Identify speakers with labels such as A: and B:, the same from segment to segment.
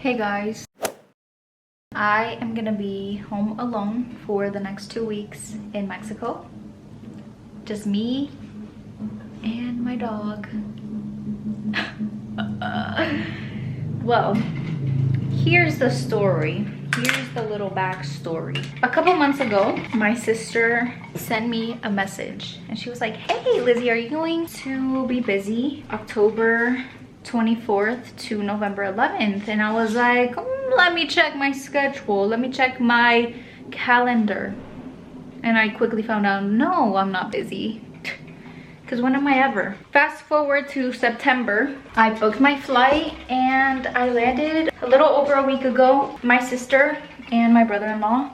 A: Hey guys, I am gonna be home alone for the next 2 weeks in Mexico. Just me and my dog. Well, here's the story. Here's the little backstory. A couple months ago, my sister sent me a message and she was like, hey Lizzie, are you going to be busy October 24th to November 11th? And I was like, let me check my schedule, let me check my calendar. And I quickly found out, no, I'm not busy. Because when am I ever? Fast forward to September, I booked my flight and I landed a little over a week ago. My sister and my brother-in-law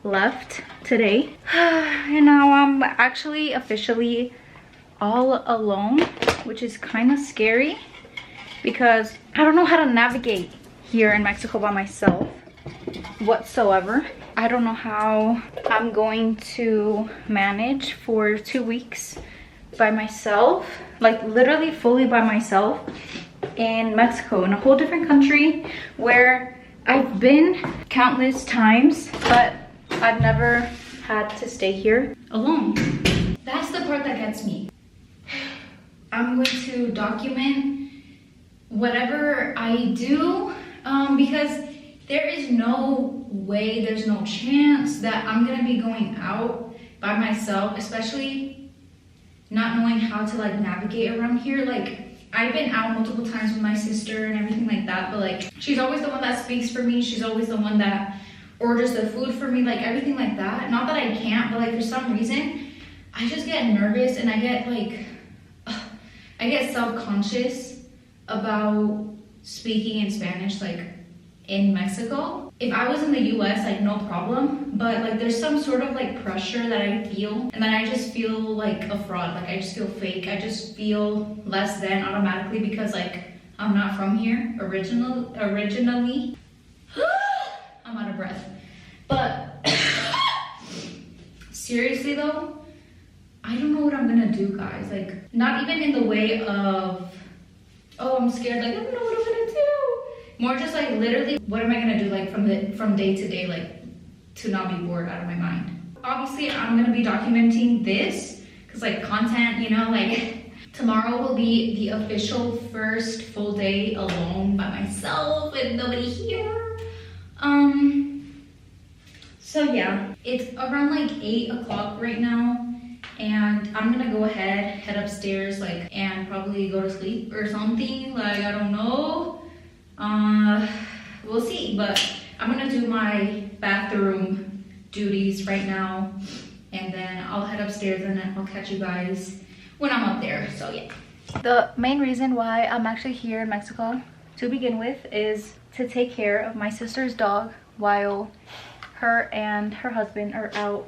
A: left today. And now I'm actually officially all alone, which is kind of scary because I don't know how to navigate here in Mexico by myself whatsoever. I don't know how I'm going to manage for 2 weeks by myself, like literally fully by myself in Mexico, in a whole different country where I've been countless times, but I've never had to stay here alone. That's the part that gets me. I'm going to document whatever I do because there is no way, there's no chance that I'm gonna be going out by myself, especially not knowing how to like navigate around here. Like, I've been out multiple times with my sister and everything like that, but like she's always the one that speaks for me, she's always the one that orders the food for me, like everything like that. Not that I can't, but like for some reason I just get nervous and I get like I get self-conscious about speaking in Spanish like in Mexico. If I was in the US, like no problem, but like there's some sort of like pressure that I feel, and then I just feel like a fraud, like I just feel fake, I just feel less than automatically because like I'm not from here originally. I'm out of breath. But seriously though, I don't know what I'm gonna do, guys. Like, not even in the way of, oh, I'm scared, like I don't know what I'm gonna do. More just like literally, what am I gonna do like from day to day, like to not be bored out of my mind. Obviously, I'm gonna be documenting this because like content, you know, like tomorrow will be the official first full day alone by myself with nobody here. So yeah, it's around like 8 o'clock right now. And I'm gonna go ahead, head upstairs, like, and probably go to sleep or something, like, I don't know. We'll see, but I'm gonna do my bathroom duties right now, and then I'll head upstairs and then I'll catch you guys when I'm up there, so yeah. The main reason why I'm actually here in Mexico to begin with is to take care of my sister's dog while her and her husband are out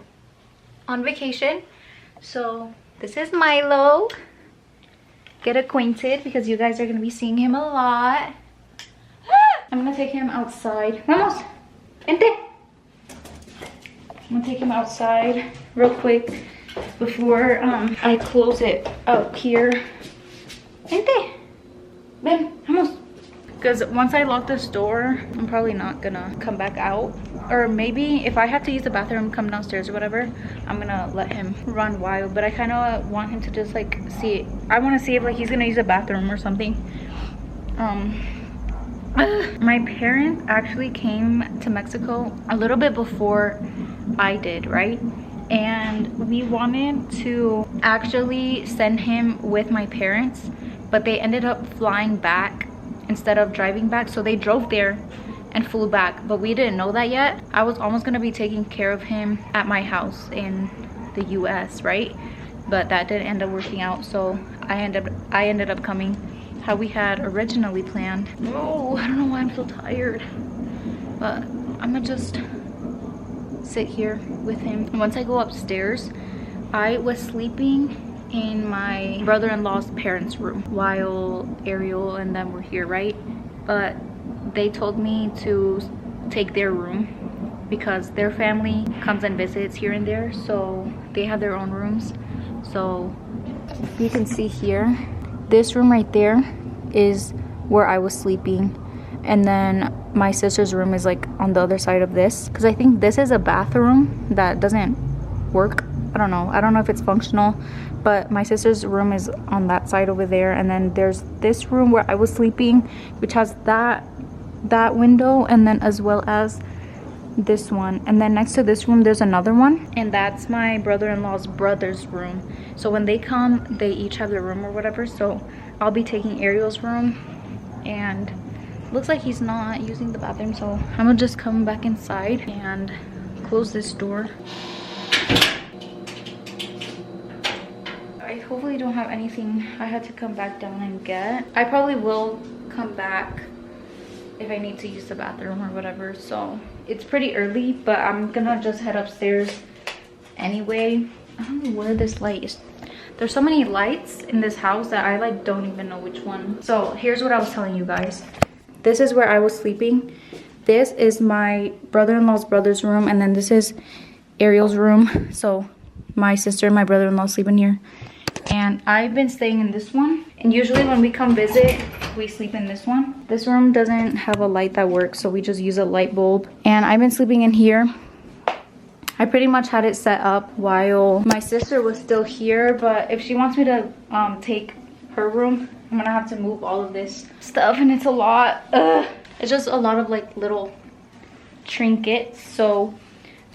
A: on vacation. So this is Milo. Get acquainted because you guys are gonna be seeing him a lot. I'm gonna take him outside. Vamos, vente. I'm gonna take him outside real quick before I close it out here. Vente. Ven, vamos. Because once I lock this door, I'm probably not gonna come back out. Or maybe if I have to use the bathroom, come downstairs or whatever, I'm gonna let him run wild. But I kind of want him to just like see it. I want to see if like he's gonna use the bathroom or something. My parents actually came to Mexico a little bit before I did, right? And we wanted to actually send him with my parents, but they ended up flying back instead of driving back. So they drove there and flew back, but we didn't know that yet. I was almost gonna be taking care of him at my house in the US, right? But that didn't end up working out, so I ended up coming how we had originally planned. Oh, I don't know why I'm so tired, but I'm gonna just sit here with him. And once I go upstairs, I was sleeping in my brother-in-law's parents' room while Ariel and them were here, right? But they told me to take their room because their family comes and visits here and there, so they have their own rooms. So you can see here, this room right there is where I was sleeping, and then my sister's room is like on the other side of this, because I think this is a bathroom that doesn't work. I don't know if it's functional, but my sister's room is on that side over there, and then there's this room where I was sleeping, which has that window, and then as well as this one, and then next to this room there's another one, and that's my brother-in-law's brother's room. So when they come, they each have their room or whatever. So I'll be taking Ariel's room, and looks like he's not using the bathroom, so I'm gonna just come back inside and close this door. I hopefully don't have anything I had to come back down and get. I probably will come back if I need to use the bathroom or whatever. So it's pretty early, but I'm gonna just head upstairs anyway. I don't know where this light is. There's so many lights in this house that I like don't even know which one. So here's what I was telling you guys. This is where I was sleeping. This is my brother-in-law's brother's room, and then this is Ariel's room. So my sister and my brother-in-law sleep in here, and I've been staying in this one. And usually when we come visit, we sleep in this one. This room doesn't have a light that works, so we just use a light bulb. And I've been sleeping in here. I pretty much had it set up while my sister was still here, but if she wants me to take her room, I'm gonna have to move all of this stuff, and it's a lot. It's just a lot of like little trinkets, so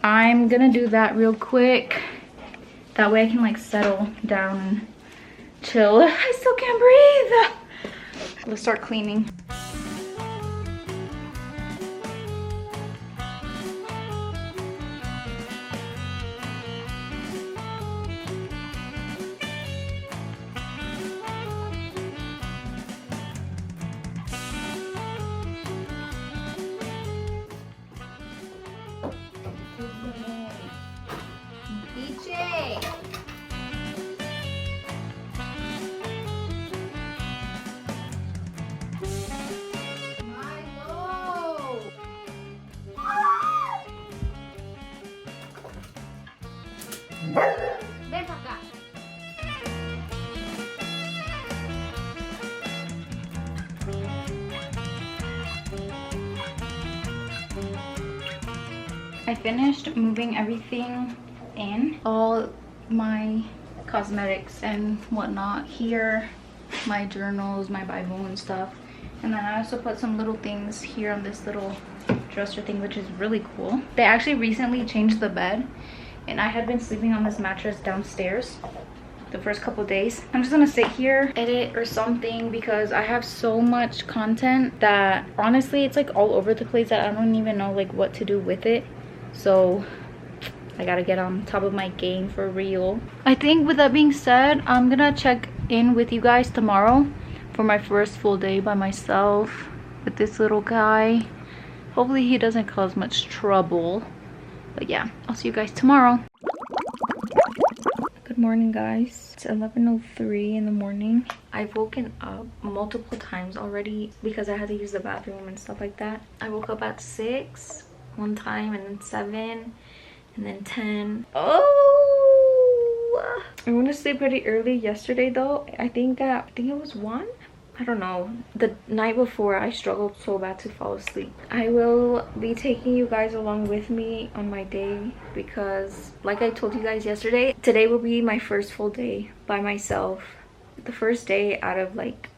A: I'm gonna do that real quick. That way I can like settle down and chill. I still can't breathe. Let's start cleaning. Ven para acá. I finished moving everything in, all my cosmetics and whatnot here, my journals, my Bible and stuff. And then I also put some little things here on this little dresser thing, which is really cool. They actually recently changed the bed, and I had been sleeping on this mattress downstairs the first couple days. I'm just gonna sit here, edit or something, because I have so much content that honestly it's like all over the place that I don't even know like what to do with it. So I gotta get on top of my game for real. I think with that being said, I'm gonna check in with you guys tomorrow for my first full day by myself with this little guy. Hopefully he doesn't cause much trouble. But yeah, I'll see you guys tomorrow. Good morning, guys. It's 11:03 in the morning. I've woken up multiple times already because I had to use the bathroom and stuff like that. I woke up at 6 one time, and then 7, and then 10. Oh, I went to sleep pretty early yesterday though. I think it was 1. I don't know. The night before, I struggled so bad to fall asleep. I will be taking you guys along with me on my day because, like I told you guys yesterday, today will be my first full day by myself. The first day out of like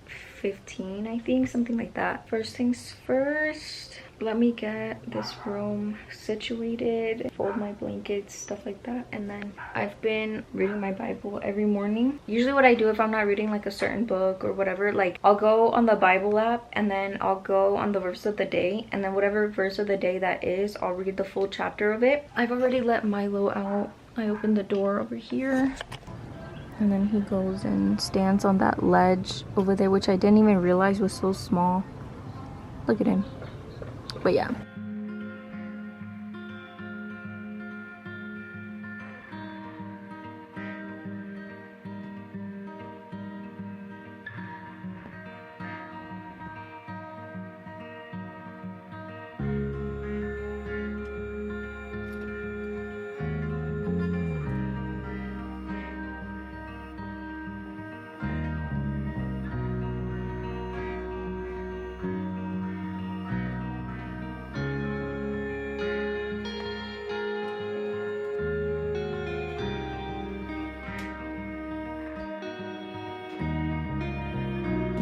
A: 15, I think, something like that. First things first, let me get this room situated, fold my blankets, stuff like that. And then I've been reading my Bible every morning. Usually what I do if I'm not reading like a certain book or whatever, like I'll go on the Bible app and then I'll go on the verse of the day, and then whatever verse of the day that is, I'll read the full chapter of it. I've already let Milo out. I opened the door over here, and then he goes and stands on that ledge over there, which I didn't even realize was so small. Look at him. But yeah.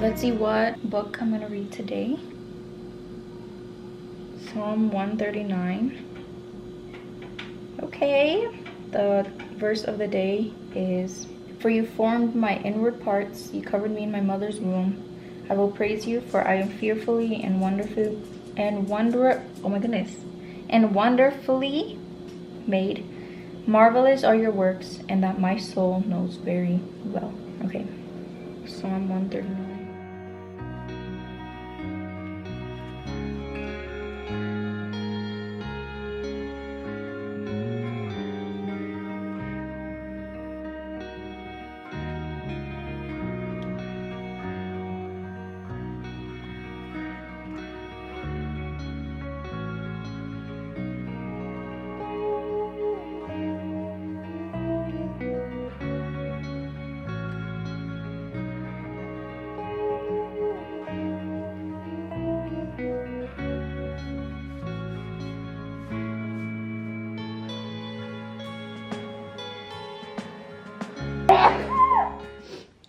A: Let's see what book I'm gonna read today. Psalm 139. Okay, the verse of the day is, "For you formed my inward parts, you covered me in my mother's womb. I will praise you, for I am fearfully and wonderfully made. Marvelous are your works, and that my soul knows very well." Okay, Psalm 139.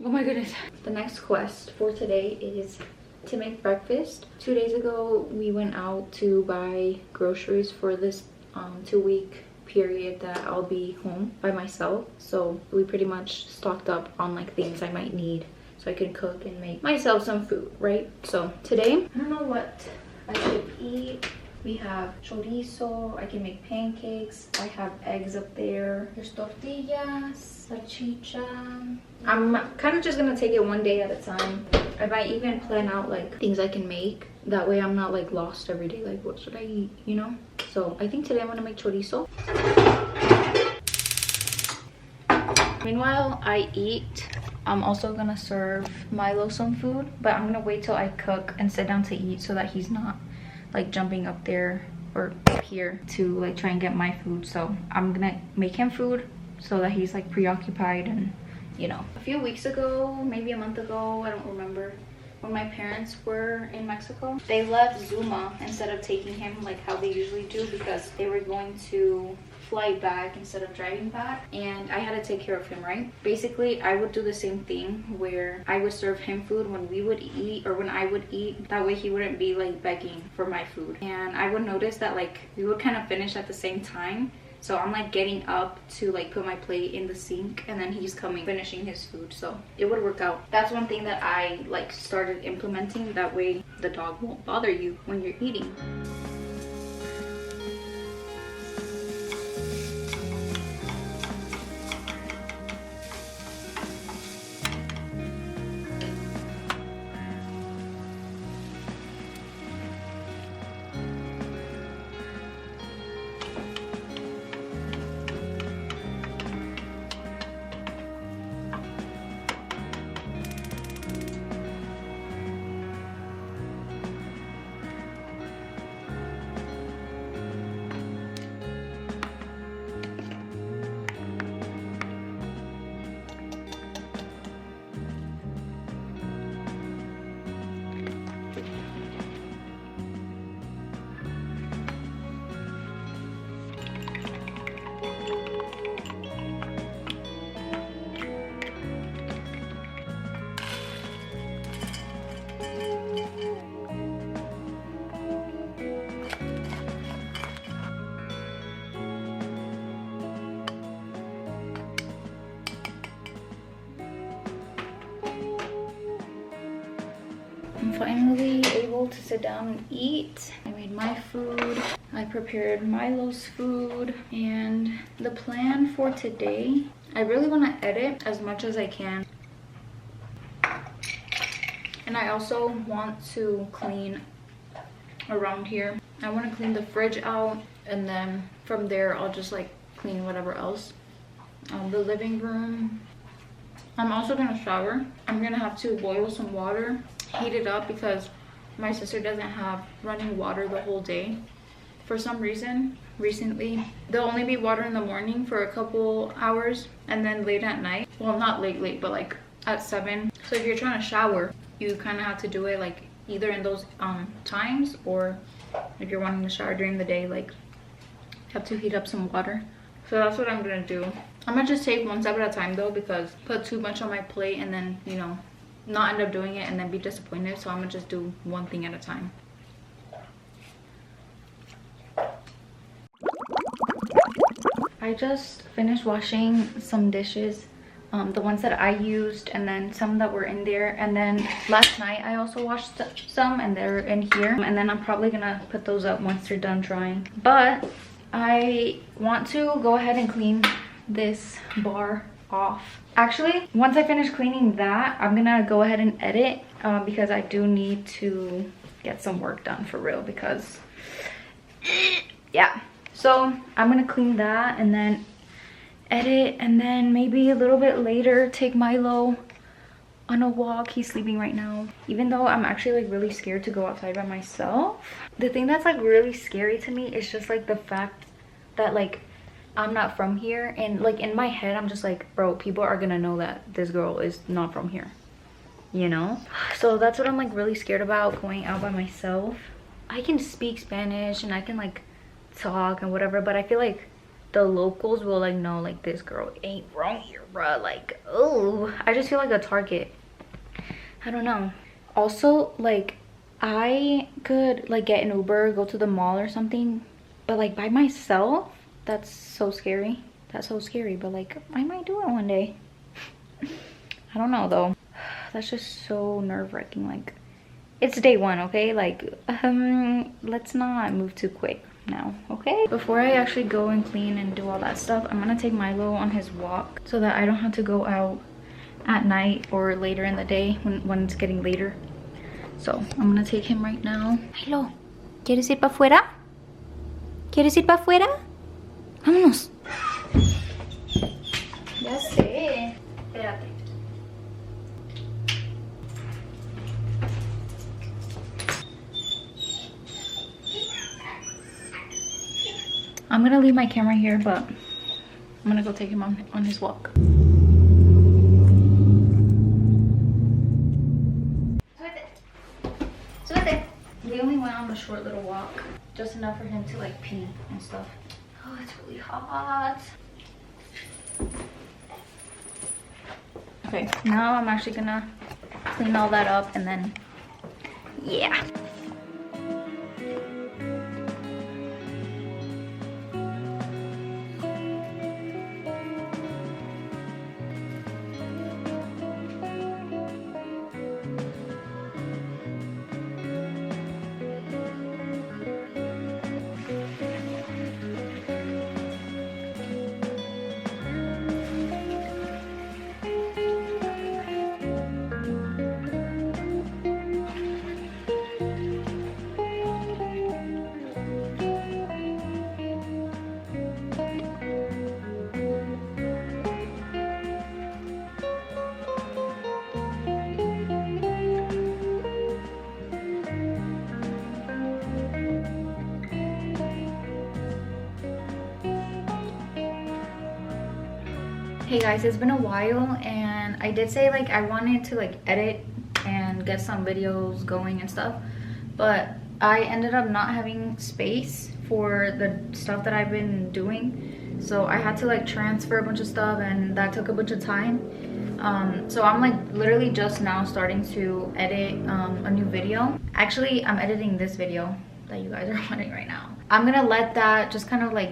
A: Oh my goodness. The next quest for today is to make breakfast. 2 days ago, we went out to buy groceries for this 2-week period that I'll be home by myself. So we pretty much stocked up on like things I might need so I can cook and make myself some food, right? So today, I don't know what I should eat. We have chorizo, I can make pancakes, I have eggs up there, there's tortillas, salchicha. I'm kind of just gonna take it one day at a time. I might even plan out like things I can make. That way I'm not like lost every day, like what should I eat, you know? So I think today I'm gonna make chorizo. Meanwhile, I eat. I'm also gonna serve Milo some food, but I'm gonna wait till I cook and sit down to eat so that he's not like jumping up there or up here to like try and get my food. So I'm gonna make him food so that he's like preoccupied. And you know, a few weeks ago, maybe a month ago, I don't remember, when my parents were in Mexico, they left Zuma instead of taking him like how they usually do, because they were going to fly back instead of driving back, and I had to take care of him, right? Basically, I would do the same thing where I would serve him food when we would eat, or when I would eat. That way he wouldn't be like begging for my food. And I would notice that like we would kind of finish at the same time. So I'm like getting up to like put my plate in the sink, and then he's coming finishing his food, so it would work out. That's one thing that I like started implementing. That way the dog won't bother you when you're eating. I'm finally able to sit down and eat. I made my food. I prepared Milo's food. And the plan for today, I really want to edit as much as I can. And I also want to clean around here. I want to clean the fridge out, and then from there I'll just like clean whatever else. The living room. I'm also gonna shower. I'm gonna have to boil some water, heat it up, because my sister doesn't have running water the whole day. For some reason, recently, there'll only be water in the morning for a couple hours, and then late at night. Well, not late, but like at 7. So if you're trying to shower, you kind of have to do it like either in those times, or if you're wanting to shower during the day, like you have to heat up some water. So that's what I'm gonna do. I'm gonna just take one step at a time though, because put too much on my plate and then, you know, not end up doing it and then be disappointed. So I'm gonna just do one thing at a time. I just finished washing some dishes, the ones that I used, and then some that were in there. And then last night I also washed some, and they're in here. And then I'm probably gonna put those up once they're done drying. But I want to go ahead and clean this bar off. Actually, once I finish cleaning that, I'm gonna go ahead and edit, because I do need to get some work done for real, because yeah. So I'm gonna clean that and then edit, and then maybe a little bit later take Milo on a walk. He's sleeping right now. Even though I'm actually like really scared to go outside by myself, the thing that's like really scary to me is just like the fact that like I'm not from here, and like in my head I'm just like, bro, people are gonna know that this girl is not from here, you know? So that's what I'm like really scared about, going out by myself. I can speak Spanish and I can like talk and whatever, but I feel like the locals will like know like this girl ain't wrong here, bruh. Like, oh, I just feel like a target. I don't know. Also, like, I could like get an Uber, go to the mall or something, but like by myself, that's so scary. That's so scary. But like I might do it one day. I don't know though. That's just so nerve-wracking. Like, it's day one, okay? Like, let's not move too quick now, okay? Before I actually go and clean and do all that stuff, I'm gonna take Milo on his walk so that I don't have to go out at night or later in the day when it's getting later. So I'm gonna take him right now. Milo, ¿quieres ir para afuera? ¿Quieres ir para afuera? Vámonos. Ya sé. Espérate. I'm gonna leave my camera here, but I'm gonna go take him on his walk. Suete. We only went on a short little walk, just enough for him to like pee and stuff. Oh, it's really hot. Okay, now I'm actually gonna clean all that up and then, yeah. Hey guys, it's been a while, and I did say like I wanted to like edit and get some videos going and stuff, but I ended up not having space for the stuff that I've been doing, so I had to like transfer a bunch of stuff, and that took a bunch of time. So I'm like literally just now starting to edit a new video. Actually, I'm editing this video that you guys are watching right now. I'm gonna let that just kind of like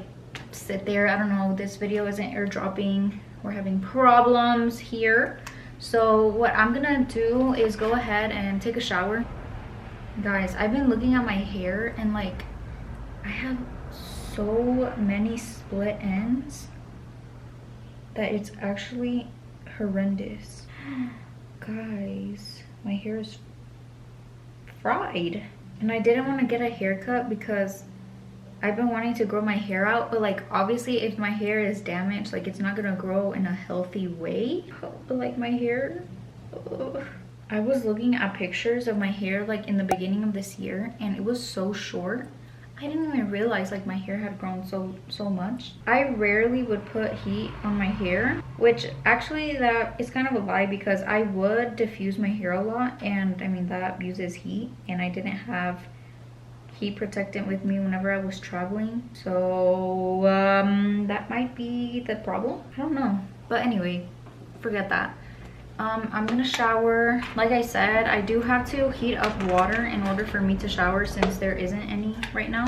A: sit there. I don't know, this video isn't airdropping. We're having problems here. So what I'm gonna do is go ahead and take a shower. Guys, I've been looking at my hair and like I have so many split ends that it's actually horrendous. Guys, my hair is fried, and I didn't want to get a haircut because I've been wanting to grow my hair out, but like obviously if my hair is damaged, like it's not gonna grow in a healthy way. But like my hair, ugh. I was looking at pictures of my hair like in the beginning of this year, and it was so short. I didn't even realize like my hair had grown so much. I rarely would put heat on my hair, which actually that is kind of a lie, because I would diffuse my hair a lot, and I mean that uses heat, and I didn't have heat protectant with me whenever I was traveling, so that might be the problem. I don't know, but anyway, forget that. I'm gonna shower. Like I said, I do have to heat up water in order for me to shower since there isn't any right now.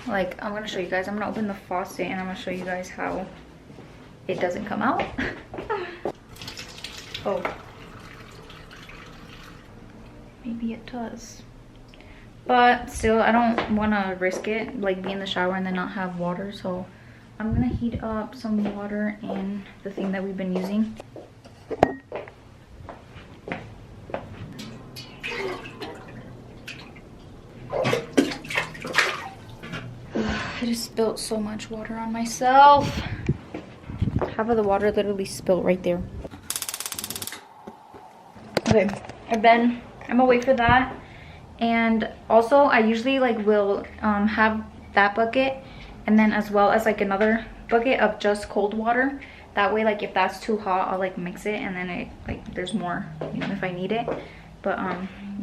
A: Like, I'm gonna show you guys. I'm gonna open the faucet and I'm gonna show you guys how it doesn't come out. Oh, maybe it does, but still I don't want to risk it, like be in the shower and then not have water. So I'm gonna heat up some water in the thing that we've been using. I just spilled so much water on myself. Half of the water literally spilled right there. Okay, and then I'm gonna wait for that. And also I usually like will have that bucket and then as well as like another bucket of just cold water. That way, like if that's too hot, I'll like mix it and then it like there's more, you know, if I need it. But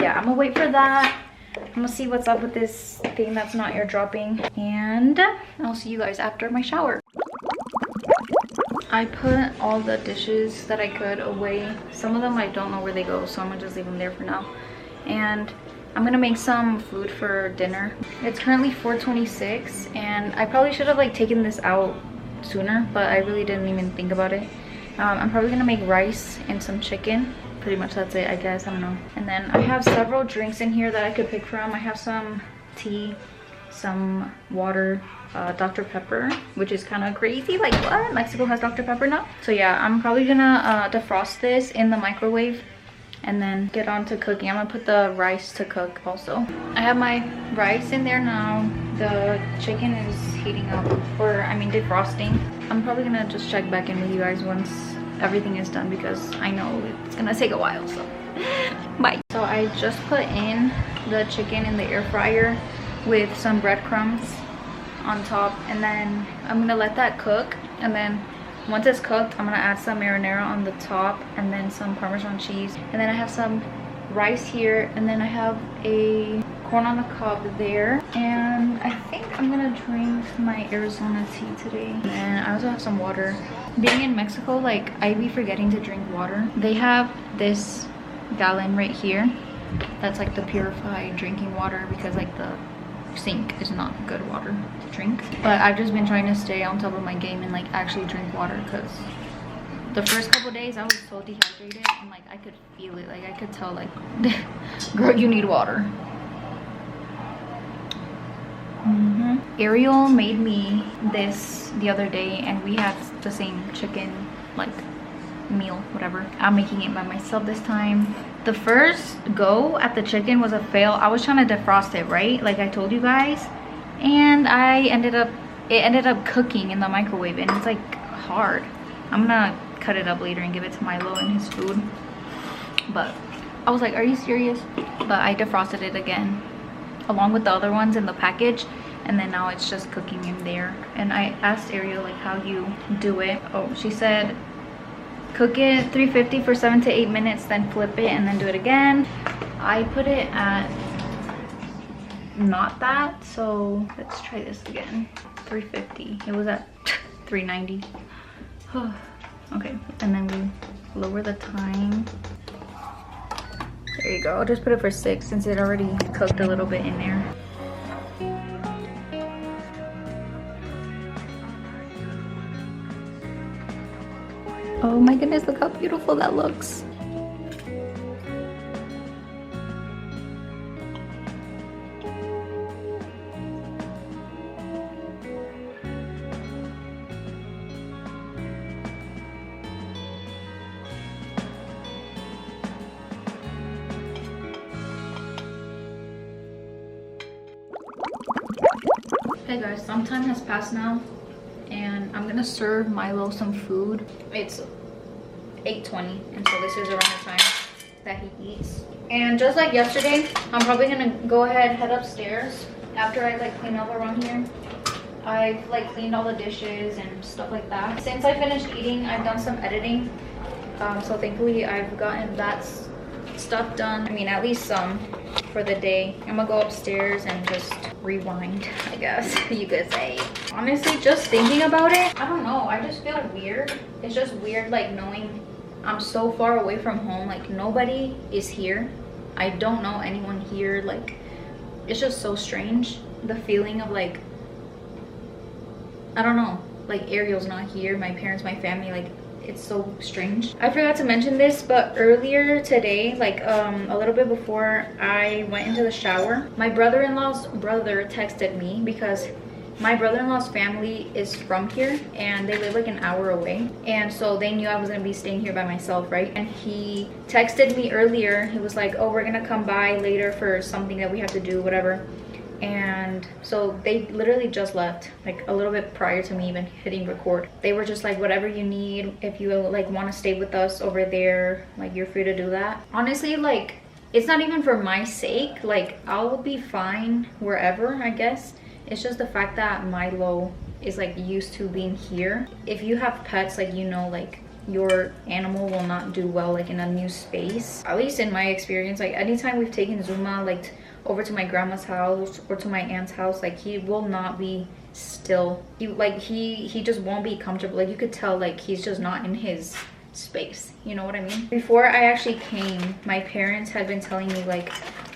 A: yeah, I'm gonna wait for that. I'm gonna see what's up with this thing that's not airdropping, and I'll see you guys after my shower. I put all the dishes that I could away. Some of them I don't know where they go, so I'm gonna just leave them there for now. And I'm gonna make some food for dinner. It's currently 4:26 and I probably should have like taken this out sooner, but I really didn't even think about it. I'm probably gonna make rice and some chicken. Pretty much that's it, I guess. I don't know. And then I have several drinks in here that I could pick from. I have some tea, some water, Dr. Pepper, which is kind of crazy. Like, what? Mexico has Dr. Pepper now? So yeah, I'm probably gonna defrost this in the microwave and then get on to cooking. I'm gonna put the rice to cook also. I have my rice in there now. The chicken is heating up, or I mean defrosting. I'm probably gonna just check back in with you guys once everything is done because I know it's gonna take a while, so bye. So I just put in the chicken in the air fryer with some breadcrumbs on top, and then I'm gonna let that cook, and then once it's cooked I'm gonna add some marinara on the top and then some Parmesan cheese, and then I have some rice here, and then I have a corn on the cob there, and I think I'm gonna drink my Arizona tea today. And I also have some water. Being in Mexico, like I be forgetting to drink water. They have this gallon right here that's like the purified drinking water because like the sink is not good water to drink. But I've just been trying to stay on top of my game and like actually drink water, because the first couple days I was so dehydrated and like I could feel it. Like I could tell like girl, you need water. Ariel made me this the other day and we had the same chicken like meal, whatever. I'm making it by myself this time. The first go at the chicken was a fail. I was trying to defrost it, right, like I told you guys, and it ended up cooking in the microwave, and it's like hard. I'm gonna cut it up later and give it to Milo and his food, but I was like, are you serious? But I defrosted it again along with the other ones in the package, and then now it's just cooking in there. And I asked Ariel like how you do it. Oh, she said cook it 350 for 7 to 8 minutes, then flip it and then do it again. I put it at not that, so let's try this again. 350. It was at 390. Okay, and then we lower the time. There you go. I'll just put it for 6 since it already cooked a little bit in there. Oh my goodness, look how beautiful that looks. Hey guys, some time has passed now and I'm gonna serve Milo some food. It's 8:20 and so this is around the time that he eats. And just like yesterday, I'm probably gonna go ahead, head upstairs after I like clean up around here. I've like cleaned all the dishes and stuff like that. Since I finished eating, I've done some editing, so thankfully I've gotten that stuff done. I mean, at least some for the day. I'm gonna go upstairs and just rewind, I guess you could say. Honestly, just thinking about it, I don't know, I just feel weird. It's just weird like knowing I'm so far away from home. Like nobody is here. I don't know anyone here. Like it's just so strange, the feeling of like, I don't know, like Ariel's not here, my parents, my family, like it's so strange. I forgot to mention this, but earlier today, like a little bit before I went into the shower, my brother-in-law's brother texted me, because my brother-in-law's family is from here and they live like an hour away, and so they knew I was gonna be staying here by myself, right? And he texted me earlier. He was like, oh, we're gonna come by later for something that we have to do, whatever. And so they literally just left, like a little bit prior to me even hitting record. They were just like, whatever you need, if you like want to stay with us over there, like you're free to do that. Honestly, like it's not even for my sake, like I'll be fine wherever, I guess. It's just the fact that Milo is like used to being here. If you have pets, like you know, like your animal will not do well like in a new space. At least in my experience, like anytime we've taken Zuma like over to my grandma's house or to my aunt's house, like he will not be still. He just won't be comfortable. Like you could tell like he's just not in his space, you know what I mean? Before I actually came, my parents had been telling me like,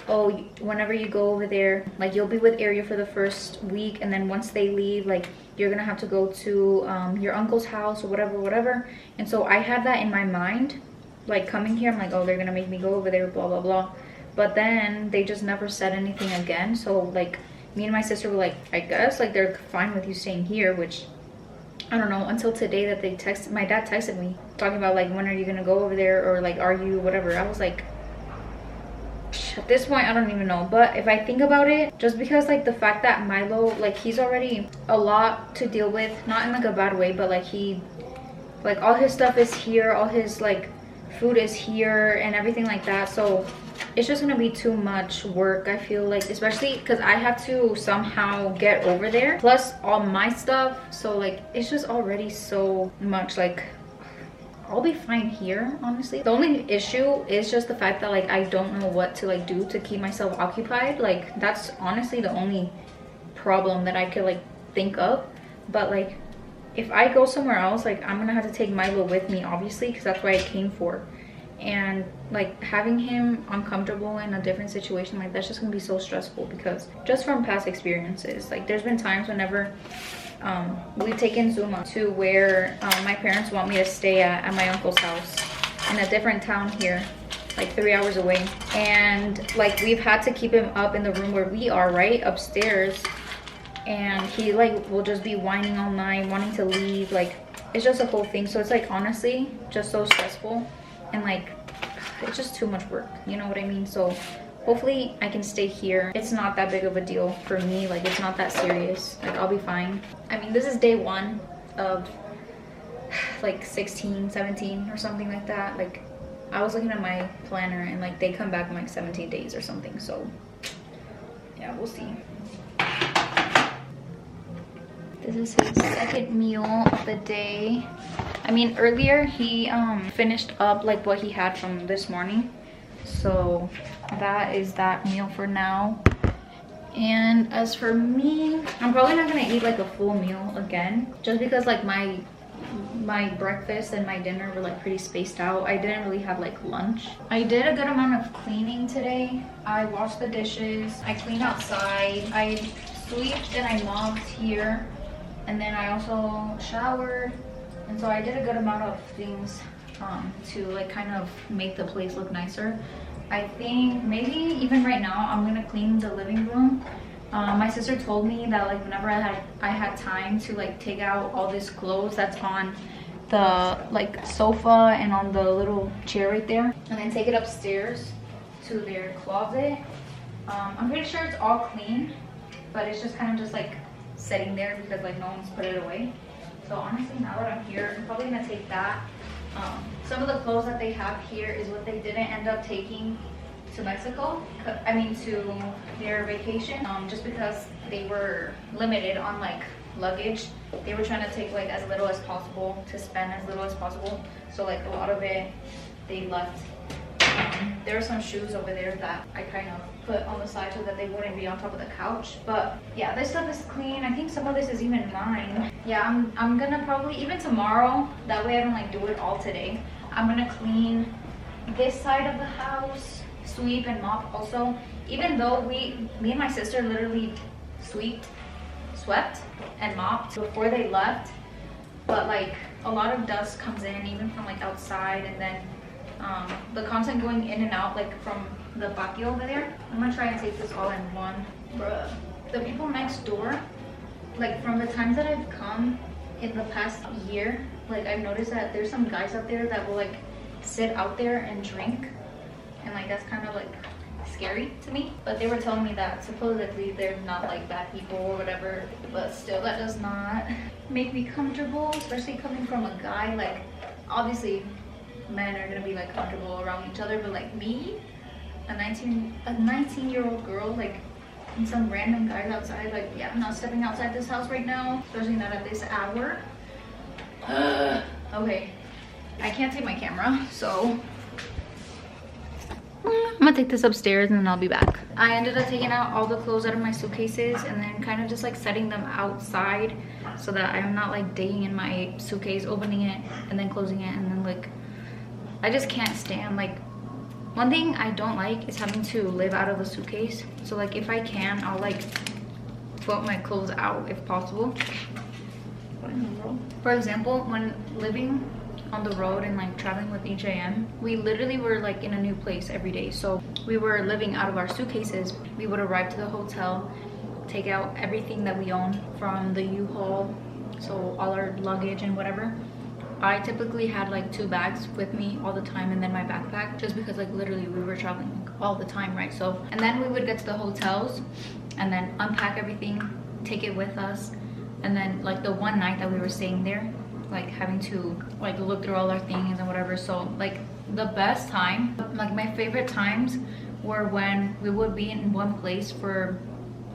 A: oh, whenever you go over there, like you'll be with Ariel for the first week, and then once they leave, like you're gonna have to go to your uncle's house or whatever. And so I had that in my mind, like coming here, I'm like, oh, they're gonna make me go over there, blah blah blah. But then they just never said anything again. So like me and my sister were like, I guess like they're fine with you staying here, which I don't know, until today that they texted, my dad texted me talking about like, when are you gonna go over there, or like, are you whatever. I was like, at this point I don't even know. But if I think about it, just because like the fact that Milo, like he's already a lot to deal with, not in like a bad way, but like he, like all his stuff is here, all his like food is here and everything like that. So it's just gonna be too much work, I feel like, especially because I have to somehow get over there, plus all my stuff. So like it's just already so much. Like I'll be fine here, honestly. The only issue is just the fact that like I don't know what to like do to keep myself occupied. Like that's honestly the only problem that I could like think of. But like if I go somewhere else, like I'm gonna have to take Milo with me, obviously, because that's what I came for. And like having him uncomfortable in a different situation, like that's just gonna be so stressful, because just from past experiences, like there's been times whenever we've taken Zuma to where my parents want me to stay at my uncle's house in a different town here, like 3 hours away, and like we've had to keep him up in the room where we are, right upstairs, and he like will just be whining all night, wanting to leave. Like it's just a whole thing. So it's like honestly just so stressful, and like it's just too much work, you know what I mean? So hopefully I can stay here. It's not that big of a deal for me, like it's not that serious, like I'll be fine. I mean, this is day 1 of like 16, 17 or something like that. Like I was looking at my planner and like they come back in like 17 days or something. So yeah, we'll see. This is his second meal of the day. I mean, earlier he finished up like what he had from this morning. So that is that meal for now. And as for me, I'm probably not gonna eat like a full meal again, just because like my breakfast and my dinner were like pretty spaced out. I didn't really have like lunch. I did a good amount of cleaning today. I washed the dishes, I cleaned outside, I sweeped and I mopped here, and then I also showered. And so I did a good amount of things to like kind of make the place look nicer. I think maybe even right now I'm gonna clean the living room. My sister told me that like whenever I had time to like take out all this clothes that's on the like sofa and on the little chair right there, and then take it upstairs to their closet. I'm pretty sure it's all clean, but it's just kind of just like sitting there because like no one's put it away. So honestly, now that I'm here, I'm probably gonna take that. Some of the clothes that they have here is what they didn't end up taking to Mexico. I mean to their vacation, just because they were limited on like luggage. They were trying to take like as little as possible, to spend as little as possible. So like a lot of it they left. There are some shoes over there that I kind of put on the side so that they wouldn't be on top of the couch. But yeah, this stuff is clean. I think some of this is even mine. Yeah, I'm gonna probably, even tomorrow, that way I don't like do it all today, I'm gonna clean this side of the house, sweep and mop also. Even though me and my sister literally swept and mopped before they left, but like a lot of dust comes in even from like outside, and then the content going in and out like from the patio over there. I'm gonna try and take this all in one. Bruh. The people next door, like from the times that I've come in the past year, like I've noticed that there's some guys out there that will like sit out there and drink, and like that's kind of like scary to me. But they were telling me that supposedly they're not like bad people or whatever, but still that does not make me comfortable, especially coming from a guy. Like obviously men are gonna be like comfortable around each other, but like me, a 19-year-old girl, like, and some random guys outside, like, yeah, I'm not stepping outside this house right now, especially not at this hour. Okay, I can't take my camera, so I'm gonna take this upstairs and then I'll be back. I ended up taking out all the clothes out of my suitcases and then kind of just like setting them outside so that I'm not like digging in my suitcase, opening it and then closing it, and then like I just can't stand, like, one thing I don't like is having to live out of a suitcase. So like if I can, I'll like put my clothes out if possible. For example, when living on the road and like traveling with HIM, we literally were like in a new place every day. So we were living out of our suitcases. We would arrive to the hotel, take out everything that we own from the U-Haul, so all our luggage and whatever. I typically had like 2 bags with me all the time, and then my backpack, just because like literally we were traveling all the time, right? So, and then we would get to the hotels and then unpack everything, take it with us, and then like the one night that we were staying there, like having to like look through all our things and whatever. So like the best time, like my favorite times were when we would be in one place for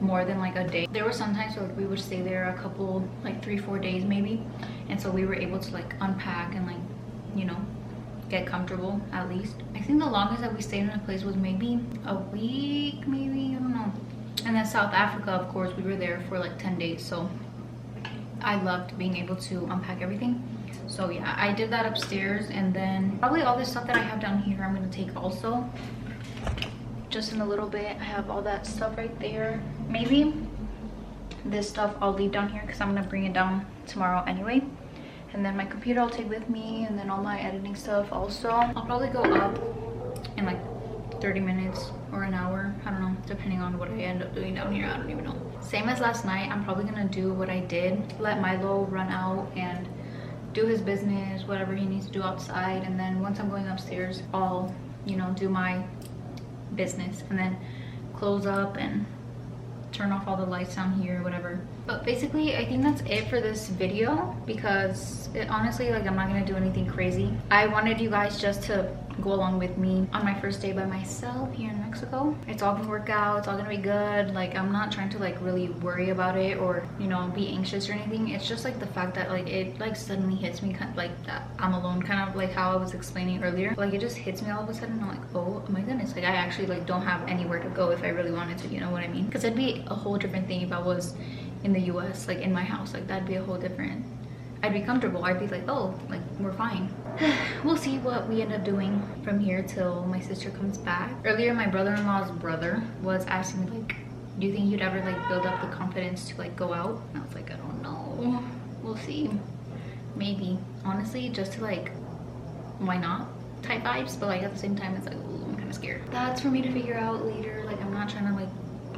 A: more than like a day. There were some times where we would stay there a couple, like 3-4 days maybe, and so we were able to like unpack and like, you know, get comfortable at least. I think the longest that we stayed in a place was maybe a week, maybe, I don't know. And then South Africa, of course, we were there for like 10 days, so I loved being able to unpack everything. So yeah, I did that upstairs, and then probably all this stuff that I have down here I'm gonna take also just in a little bit. I have all that stuff right there. Maybe this stuff I'll leave down here because I'm gonna bring it down tomorrow anyway. And then my computer I'll take with me, and then all my editing stuff also. I'll probably go up in like 30 minutes or an hour, I don't know, depending on what I end up doing down here. I don't even know. Same as last night, I'm probably gonna do what I did, let Milo run out and do his business, whatever he needs to do outside, and then once I'm going upstairs, I'll, you know, do my business and then close up and turn off all the lights down here, whatever. But basically I think that's it for this video, because honestly, like, I'm not gonna do anything crazy. I wanted you guys just to go along with me on my first day by myself here in Mexico. It's all gonna work out, it's all gonna be good. Like, I'm not trying to like really worry about it or, you know, be anxious or anything. It's just like the fact that like it like suddenly hits me, kind of like that I'm alone, kind of like how I was explaining earlier. Like, it just hits me all of a sudden. I'm like, oh my goodness, like I actually like don't have anywhere to go if I really wanted to, you know what I mean? Because it'd be a whole different thing if I was in the US, like in my house. Like, that'd be a whole different, I'd be comfortable. I'd be like, oh, like, we're fine. We'll see what we end up doing from here till my sister comes back. Earlier, my brother-in-law's brother was asking me, like, do you think you'd ever like build up the confidence to like go out? And I was like, I don't know, we'll see. Maybe, honestly, just to like, why not type vibes, but like at the same time it's like, ooh, I'm kind of scared. That's for me to figure out later. Like, I'm not trying to like,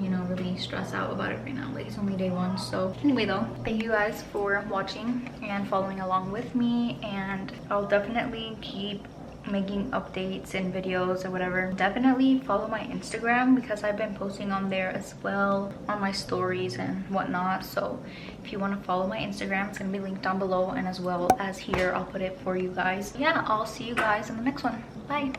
A: you know, really stress out about it right now. Like, it's only day 1. So anyway though, thank you guys for watching and following along with me, and I'll definitely keep making updates and videos or whatever. Definitely follow my Instagram because I've been posting on there as well, on my stories and whatnot. So if you want to follow my Instagram, it's gonna be linked down below, and as well as here I'll put it for you guys. Yeah, I'll see you guys in the next one. Bye.